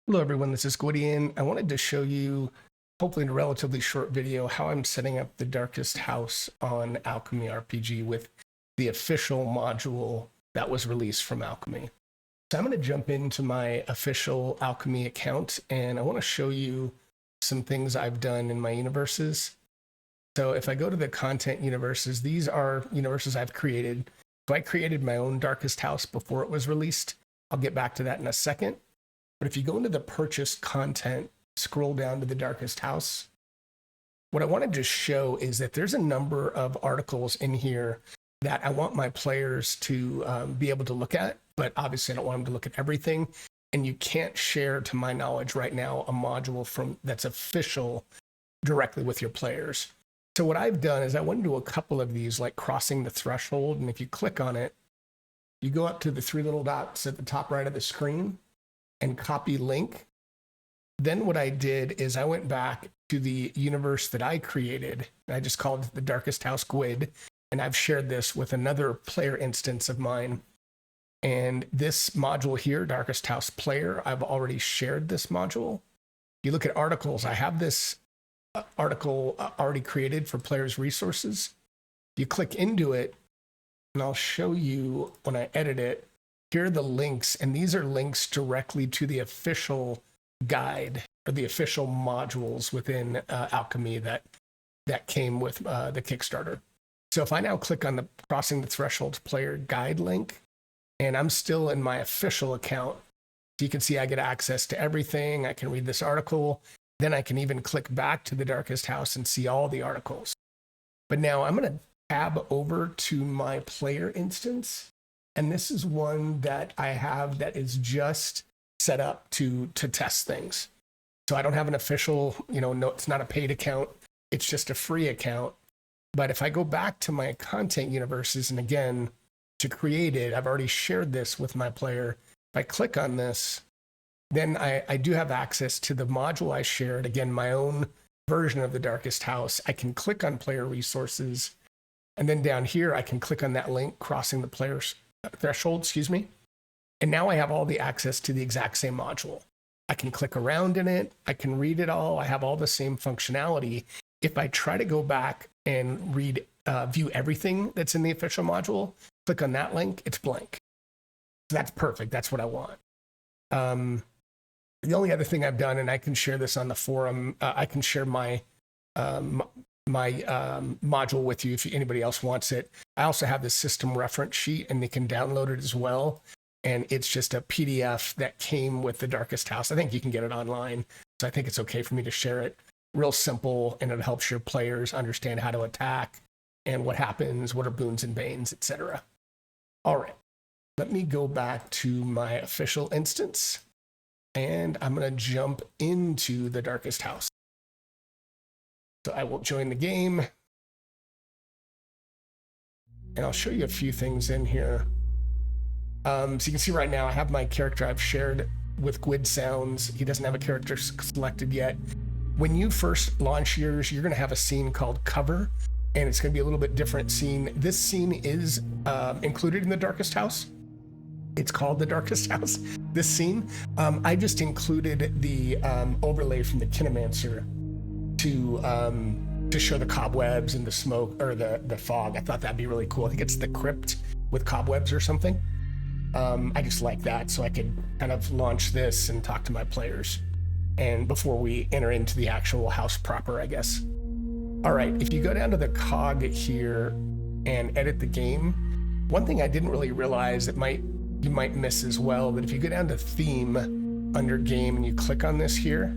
Hello everyone, this is Gwydion. I wanted to show you, hopefully in a relatively short video, how I'm setting up the Darkest House on AlchemyRPG with the official module that was released from Alchemy. So I'm going to jump into my official Alchemy account and I want to show you some things I've done in my universes. So if I go to the content universes, these are universes I've created. So I created my own Darkest House before it was released. I'll get back to that in a second. But if you go into the purchased content, scroll down to the Darkest House, what I wanted to show is that there's a number of articles in here that I want my players to be able to look at, but obviously I don't want them to look at everything. And you can't share, to my knowledge right now, a module that's official directly with your players. So what I've done is I went into a couple of these, like Crossing the Threshold, and if you click on it, you go up to the three little dots at the top right of the screen, and copy link. Then what I did is I went back to the universe that I created. I just called it the Darkest House Gwyd, and I've shared this with another player instance of mine. And this module here, Darkest House Player, I've already shared this module. You look at articles, I have this article already created for players' resources. You click into it, and I'll show you when I edit it. Here are the links, and these are links directly to the official guide or the official modules within Alchemy that came with the Kickstarter. So if I now click on the Crossing the Thresholds player guide link, and I'm still in my official account, so you can see I get access to everything. I can read this article. Then I can even click back to the Darkest House and see all the articles. But now I'm going to tab over to my player instance. And this is one that I have that is just set up to test things. So I don't have an official, no, it's not a paid account. It's just a free account. But if I go back to my content universes, and again, to create it, I've already shared this with my player. If I click on this, then I do have access to the module I shared. Again, my own version of the Darkest House. I can click on player resources. And then down here, I can click on that link, Crossing the Player's Threshold, and now I have all the access to the exact same module. I can click around in it, I can read it all, I have all the same functionality. If I try to go back and view everything that's in the official module, click on that link, it's blank. So that's perfect, that's what I want. The only other thing I've done, and I can share this on the forum, I can share my module with you if anybody else wants it. I also have the system reference sheet, and they can download it as well. And it's just a PDF that came with the Darkest House. I think you can get it online, so I think it's okay for me to share it. Real simple, and it helps your players understand how to attack and what happens, what are boons and banes, etc. All right, let me go back to my official instance, and I'm going to jump into the Darkest House. So I will join the game, and I'll show you a few things in here. So you can see right now I have my character I've shared with Gwyd Sounds. He doesn't have a character selected yet. When you first launch yours, you're going to have a scene called Cover, and it's going to be a little bit different scene. This scene is included in the Darkest House. It's called the Darkest House, this scene. I just included the overlay from the Kinemancr to show the cobwebs and the smoke, or the fog. I thought that'd be really cool. I think it's the crypt with cobwebs or something. I just like that, so I could kind of launch this and talk to my players, and before we enter into the actual house proper, I guess. All right, if you go down to the cog here and edit the game, one thing I didn't really realize that you might miss as well, that if you go down to theme under game and you click on this here,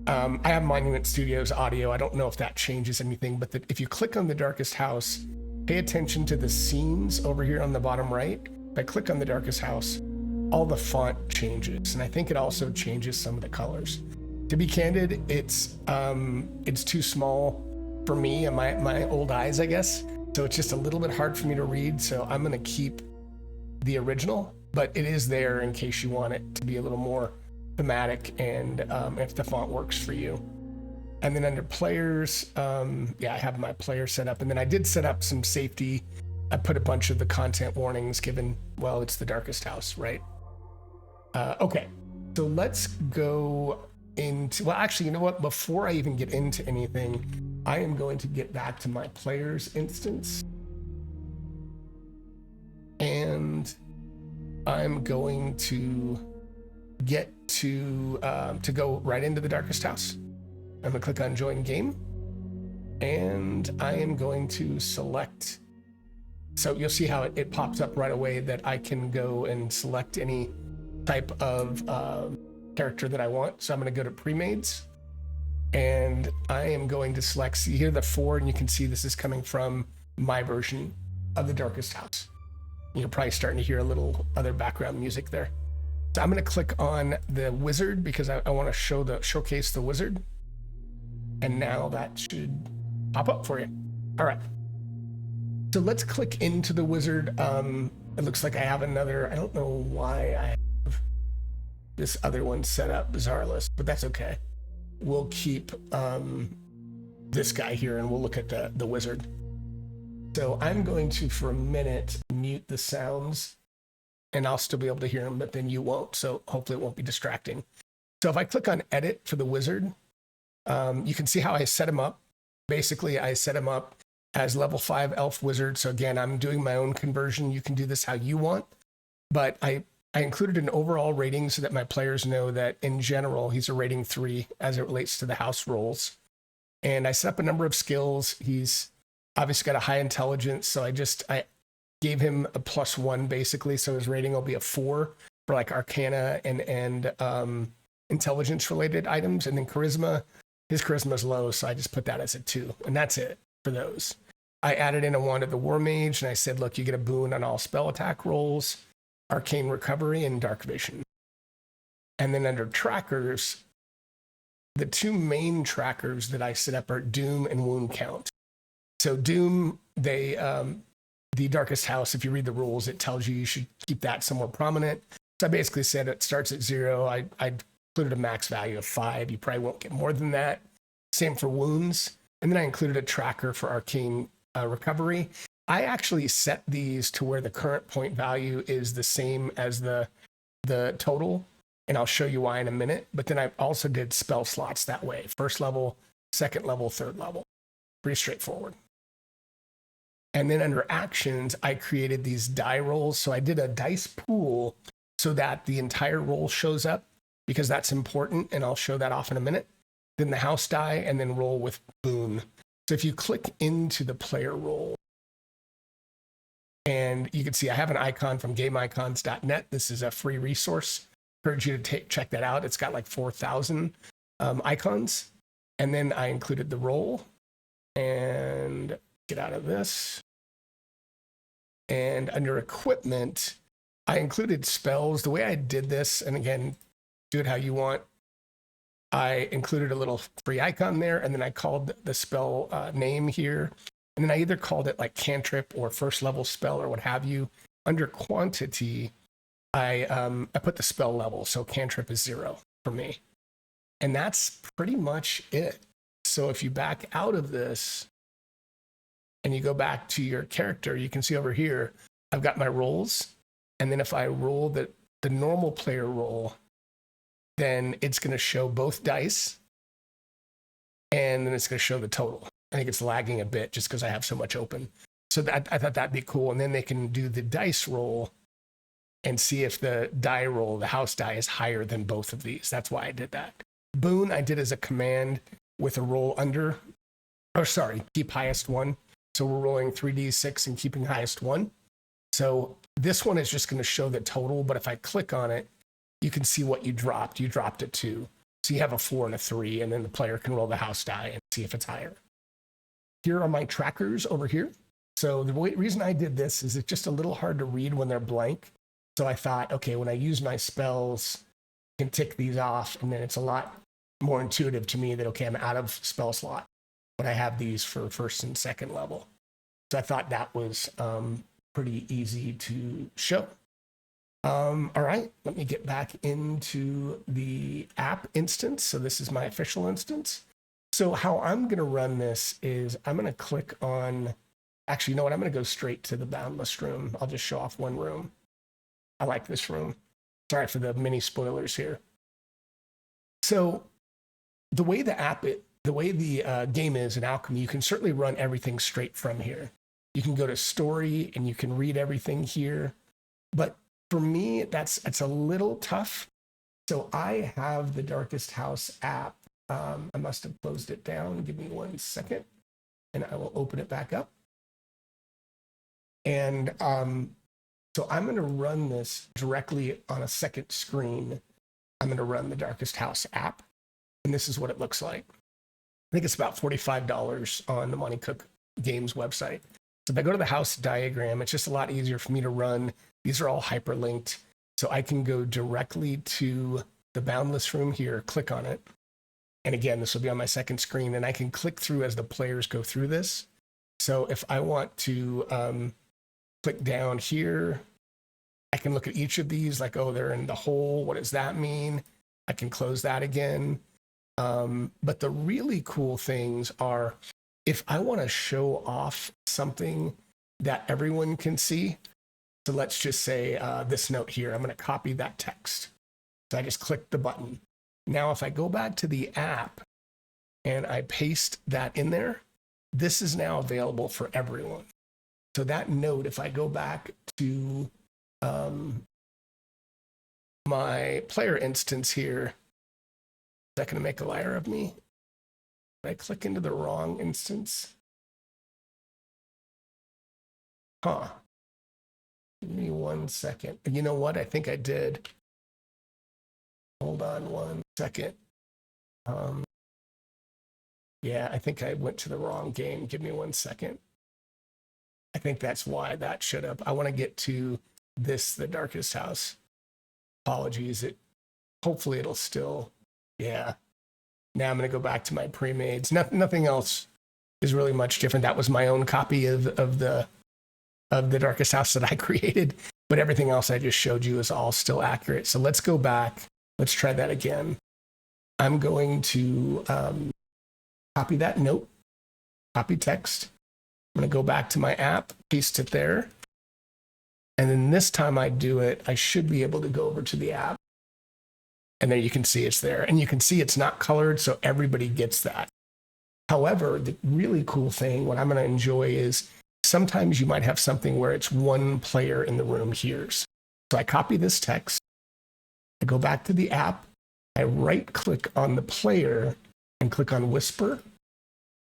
I have Monument Studios audio. I don't know if that changes anything, but if you click on the Darkest House, pay attention to the scenes over here on the bottom right. If I click on the Darkest House, all the font changes, and I think it also changes some of the colors. To be candid, it's too small for me and my old eyes, I guess. So it's just a little bit hard for me to read. So I'm going to keep the original, but it is there in case you want it to be a little more thematic, and if the font works for you. And then under players, I have my player set up, and then I did set up some safety. I put a bunch of the content warnings given, well, it's the Darkest House, right? Okay, so So let's go into, well, actually, you know what? Before I even get into anything, I am going to get back to my players instance. And I'm going to get to go right into the darkest house. I'm gonna click on join game, and I am going to select. So you'll see how it pops up right away that I can go and select any type of character that I want. So I'm gonna go to premades, and I am going to select, see here the 4, and you can see this is coming from my version of the darkest house. You're probably starting to hear a little other background music there. So I'm going to click on the wizard because I want to showcase the wizard. And now that should pop up for you. All right. So let's click into the wizard. It looks like I have another, I don't know why I have this other one set up, Bizarreless, but that's okay. We'll keep this guy here and we'll look at the wizard. So I'm going to, for a minute, mute the sounds, and I'll still be able to hear them, but then you won't. So hopefully it won't be distracting. So if I click on edit for the wizard, you can see how I set him up. Basically, I set him up as level 5 elf wizard. So again, I'm doing my own conversion. You can do this how you want, but I included an overall rating so that my players know that in general, he's a rating 3 as it relates to the house rolls. And I set up a number of skills. He's obviously got a high intelligence, so I gave him a +1 basically, so his rating will be a 4 for like arcana and intelligence related items. And then charisma, his charisma is low, so I just put that as a 2, and that's it for those. I added in a wand of the war mage, and I said, look, you get a boon on all spell attack rolls, arcane recovery, and dark vision. And then under trackers, the 2 main trackers that I set up are doom and wound count. So Doom, the darkest house, if you read the rules, it tells you should keep that somewhere prominent. So I basically said it starts at 0. I included a max value of 5. You probably won't get more than that. Same for wounds. And then I included a tracker for arcane recovery. I actually set these to where the current point value is the same as the total. And I'll show you why in a minute. But then I also did spell slots that way. 1st level, 2nd level, 3rd level. Pretty straightforward. And then under actions, I created these die rolls. So I did a dice pool so that the entire roll shows up because that's important. And I'll show that off in a minute. Then the house die and then roll with boon. So if you click into the player roll, and you can see I have an icon from gameicons.net. This is a free resource. Encourage you to check that out. It's got like 4,000 icons. And then I included the roll and get out of this. And under equipment, I included spells. The way I did this, and again, do it how you want. I included a little free icon there, and then I called the spell name here. And then I either called it like cantrip or 1st level spell or what have you. Under quantity, I put the spell level. So cantrip is 0 for me. And that's pretty much it. So if you back out of this and you go back to your character, you can see over here, I've got my rolls. And then if I roll the normal player roll, then it's going to show both dice. And then it's going to show the total. I think it's lagging a bit just because I have so much open. So I thought that'd be cool. And then they can do the dice roll and see if the die roll, the house die, is higher than both of these. That's why I did that. Boon, I did as a command with a roll under, or sorry, keep highest 1. So we're rolling 3d6 and keeping highest 1. So this one is just going to show the total, but if I click on it, you can see what you dropped. You dropped a 2. So you have a 4 and a 3, and then the player can roll the house die and see if it's higher. Here are my trackers over here. So the reason I did this is it's just a little hard to read when they're blank. So I thought, okay, when I use my spells, I can tick these off, and then it's a lot more intuitive to me that, okay, I'm out of spell slot, but I have these for 1st and 2nd level. So I thought that was pretty easy to show. All right, let me get back into the app instance. So this is my official instance. So how I'm going to run this is I'm going to click on, actually, you know what? I'm going to go straight to the boundless room. I'll just show off one room. I like this room. Sorry for the mini spoilers here. So the way the game is in Alchemy, you can certainly run everything straight from here. You can go to story and you can read everything here. But for me, it's a little tough. So I have the Darkest House app. I must have closed it down. Give me 1 second and I will open it back up. And so I'm going to run this directly on a second screen. I'm going to run the Darkest House app. And this is what it looks like. I think it's about $45 on the Monte Cook Games website. So if I go to the house diagram, it's just a lot easier for me to run. These are all hyperlinked. So I can go directly to the Boundless room here, click on it. And again, this will be on my second screen, and I can click through as the players go through this. So if I want to click down here, I can look at each of these like, oh, they're in the hole. What does that mean? I can close that again. But the really cool things are if I want to show off something that everyone can see. So let's just say this note here, I'm going to copy that text. So I just click the button. Now, if I go back to the app and I paste that in there, this is now available for everyone. So that note, if I go back to my player instance here, is that going to make a liar of me? Did I click into the wrong instance? Huh. Give me 1 second. You know what? I think I did. Hold on 1 second. Yeah, I think I went to the wrong game. Give me 1 second. I think that's why that showed up. I want to get to this, the Darkest House. Apologies. Hopefully it'll still, yeah. Now I'm going to go back to my premades. Nothing else is really much different. That was my own copy of the Darkest House that I created, but everything else I just showed you is all still accurate. So let's go back. Let's try that again. I'm going to copy that note, copy text. I'm going to go back to my app, paste it there. And then this time I do it, I should be able to go over to the app. And there you can see it's there. And you can see it's not colored, so everybody gets that. However, the really cool thing, what I'm going to enjoy is sometimes you might have something where it's one player in the room hears. So I copy this text. I go back to the app. I right-click on the player and click on Whisper.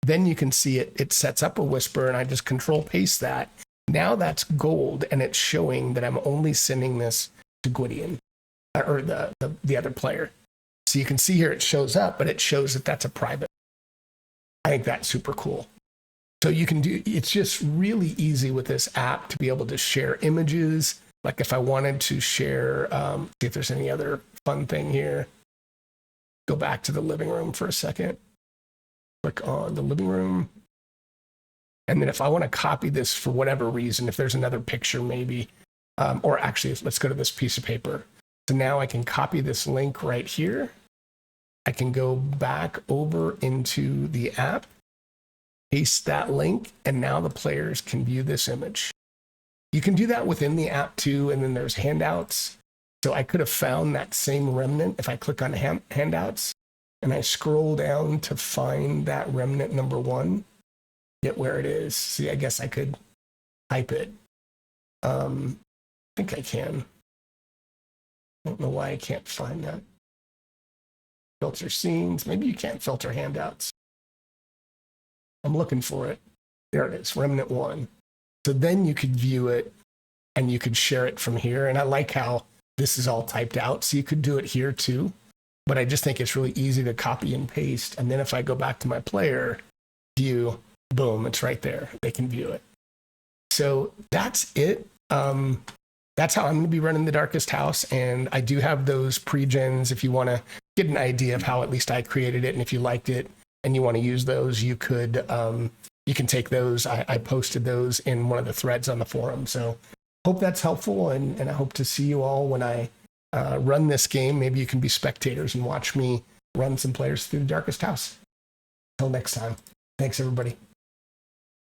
Then you can see it sets up a whisper, and I just control-paste that. Now that's gold, and it's showing that I'm only sending this to Gwydion, or the other player. So you can see here it shows up, but it shows that that's a private. I think that's super cool. So you can it's just really easy with this app to be able to share images. Like if I wanted to share, see if there's any other fun thing here. Go back to the living room for a second. Click on the living room. And then if I want to copy this for whatever reason, if there's another picture maybe, or actually let's go to this piece of paper. So now I can copy this link right here. I can go back over into the app, paste that link, and now the players can view this image. You can do that within the app too, and then there's handouts. So I could have found that same remnant if I click on handouts and I scroll down to find that remnant number 1, get where it is. See, I guess I could type it. I think I can. I don't know why I can't find that. Filter scenes. Maybe you can't filter handouts. I'm looking for it. There it is, remnant 1. So then you could view it and you could share it from here. And I like how this is all typed out. So you could do it here too. But I just think it's really easy to copy and paste. And then if I go back to my player view, boom, it's right there. They can view it. So that's it. That's how I'm going to be running the Darkest House. And I do have those pre-gens if you want to get an idea of how at least I created it. And if you liked it and you want to use those, you could, you can take those. I posted those in one of the threads on the forum. So hope that's helpful. And I hope to see you all when I run this game. Maybe you can be spectators and watch me run some players through the Darkest House. Until next time. Thanks, everybody.